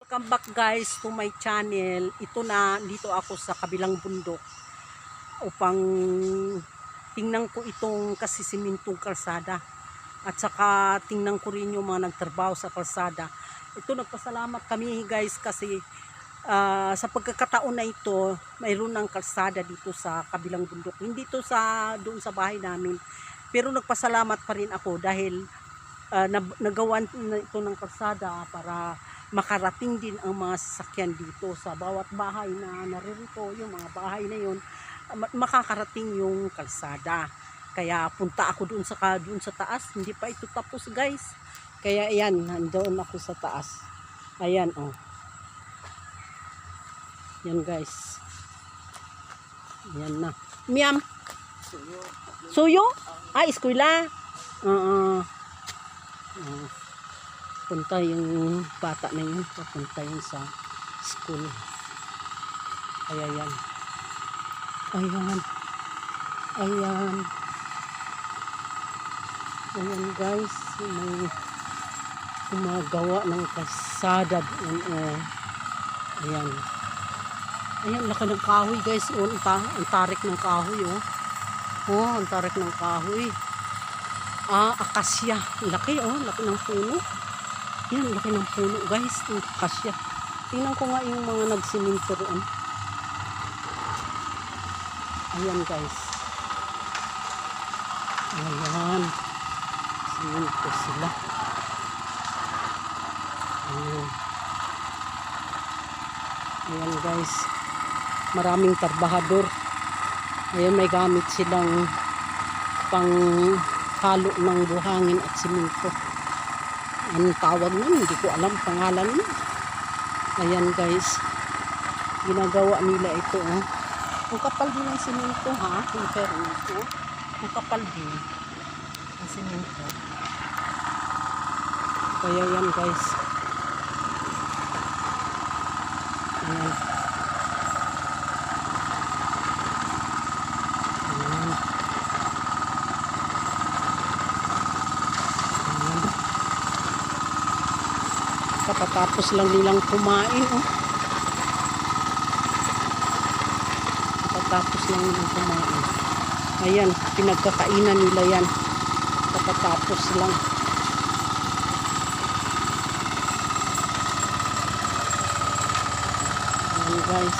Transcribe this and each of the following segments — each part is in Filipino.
Welcome back guys to my channel. Ito na, dito ako sa kabilang bundok upang tingnan ko itong kasisimintong kalsada. At saka tingnan ko rin yung mga nagtrabaho sa kalsada. Ito, nagpasalamat kami guys kasi sa pagkakataon na ito, mayroon ng kalsada dito sa kabilang bundok. Hindi to doon sa bahay namin. Pero nagpasalamat pa rin ako dahil nagawan ito ng kalsada para makarating din ang mga sasakyan dito sa bawat bahay na naririto. Yung mga bahay na yun, makakarating yung kalsada. Kaya punta ako doon sa taas. Hindi pa ito tapos guys. Kaya ayan, nandoon ako sa taas. Ayan oh. Yan guys. Yan na. Miam. Suyo? Eskwela. Punta yung bata na yun, papunta yun sa school. Kaya yan. Ayan guys, may gumagawa ng kalsada doon. Ayan, laki ng kahoy guys. Ang tarik ng kahoy ang tarik ng kahoy. Akasya. Laki laki ng puno. Yan, laki ng puno guys, ng akasya. Tingnan ko nga yung mga nagsiminto roon. Ayan guys. Ayan. Siminto sila. Ayan guys. Maraming trabahador. Ayan, may gamit silang pang halo ng buhangin at siminto. Anong tawag nun? Hindi ko alam pangalan nun. Ayan guys. Ginagawa nila ito. Ang kapal din ng siminto Yung fairness. Ang kapal din ang siminto. Kaya yan guys. Ayan. Kapatapos lang nilang kumain Kapatapos lang nilang kumain. Ayan, pinagkakainan nila yan. Kapatapos lang. Ayan guys.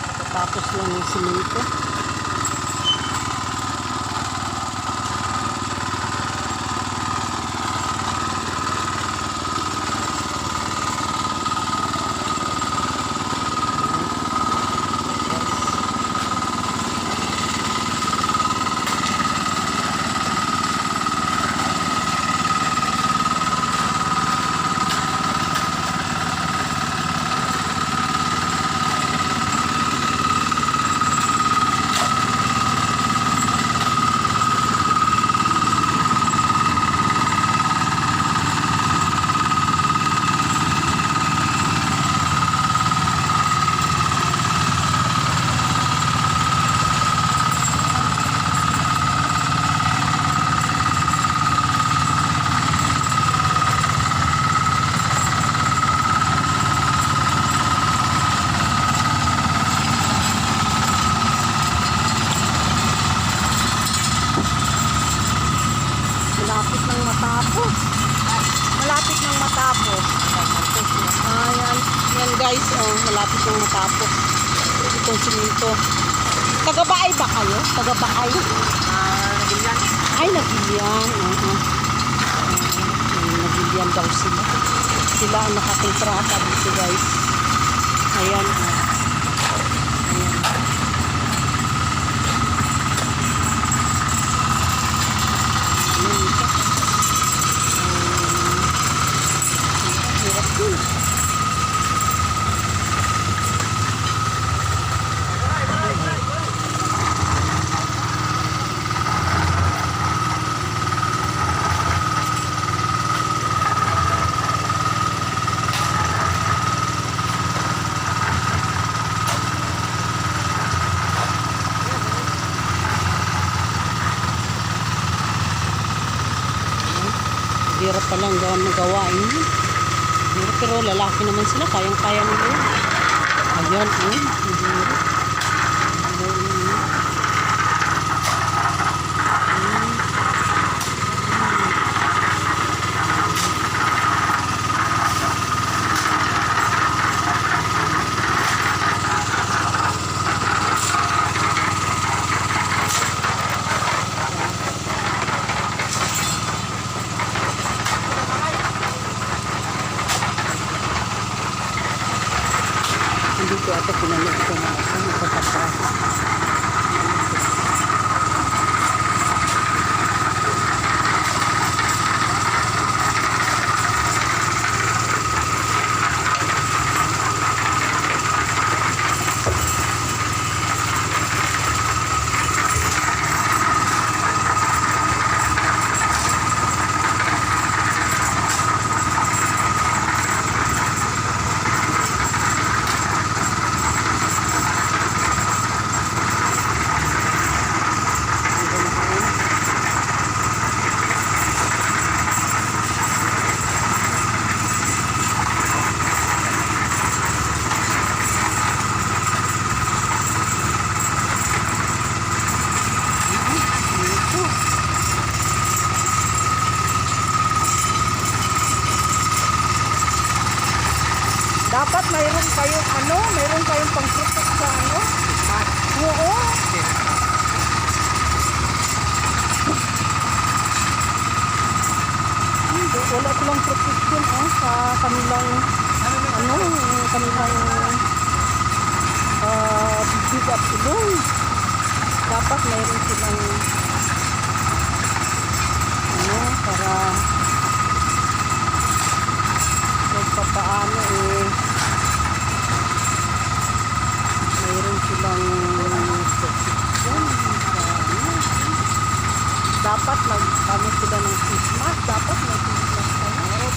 Kapatapos lang yung siminto. Malapit nang matapos. Ayan. Yan guys, malapit nang matapos. Itong siminto. Taga-Baay ba kayo? Taga-Baay? Nagilian. Ay, nagilian. Nagilian daw sila. Sila ang nakakontrata dito guys. Ayan. palang gawain yun. Pero lalaki naman sila, kayang-kaya nila yun. Ayan, hindi ko ito pinanood ko na magpapatraso. Dapat mayroon kayong pang-protect sa Oo. Wala silang protection sa kanilang kanilang bibig at ilong. Dapat mayroon silang para paano mayroon silang protection. Dapat magkano sila ng Christmas. Dapat may Christmas tayo.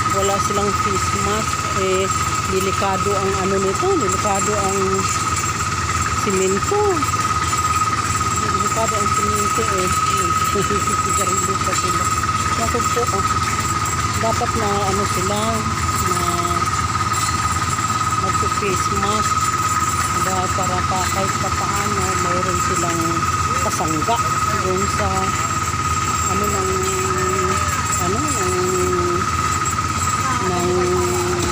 Wala silang Christmas. Delikado ang nito. Delikado ang simento. Delikado ang simento Sisigarilyo pa sila. Bakit po dapat na sila na magpo-Christmas para kahit pa paano mayroon silang pasangga doon sa ng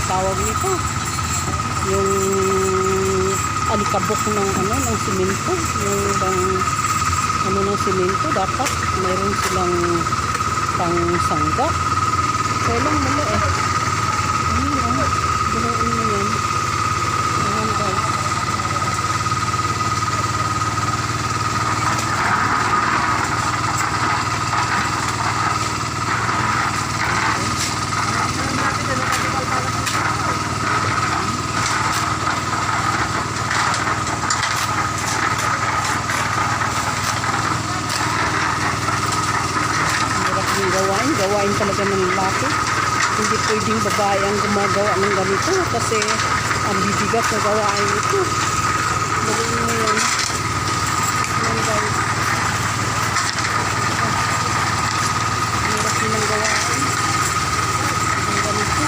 tawag nito, yung alikabok ng simento, yung bang ng simento. Dapat mayroon silang pangsangga. Kailang mali Binuin mo yan. Ayan guys. Gawain talaga ng lalaki. Hindi pwedeng babae ang gumagawa ng ganito kasi ang bibigat na gawain ito. Gawin mo yan. Yan guys. Hirap din ang gawain. Ang ganito.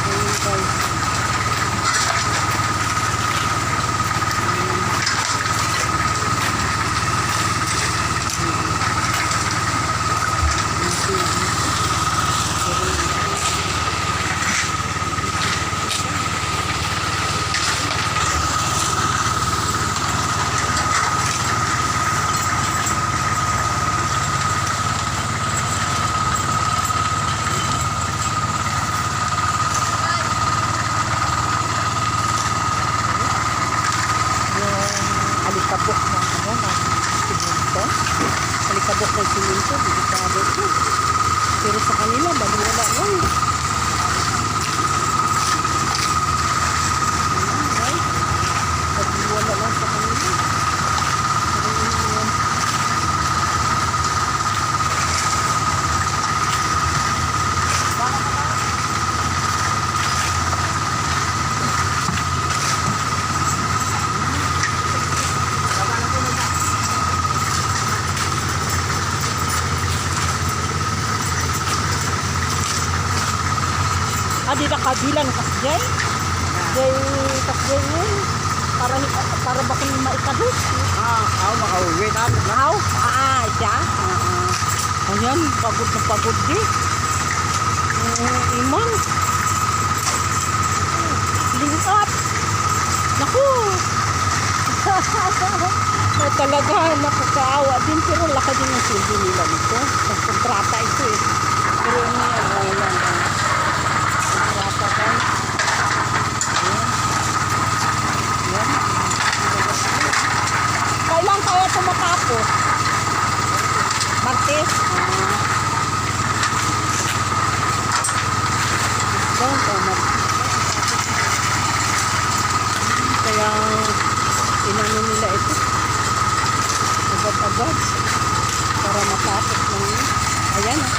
Ayan guys. Alikabok ng simento. Alikabok ng simento, delikado ito. Pero sa kanila, baliwala lang. Baliwala lang sa kanila. di nakabilan kas Jay. Jay kas Jay ngayon. Para ba kung maikadus? Makauwi na. Wow, siya. Ayan, pagod na pagod di. Imang. Lingat. Naku. Talaga, nakakaawa din. Pero laki din ang silbi nila nito. Kontrata ito eh. Pero ano yan, kontrata kan. Ayan. Kailan kaya ito matapos? Martes? Kaya inano nila ito agad-agad para matapos lang yun. Ayan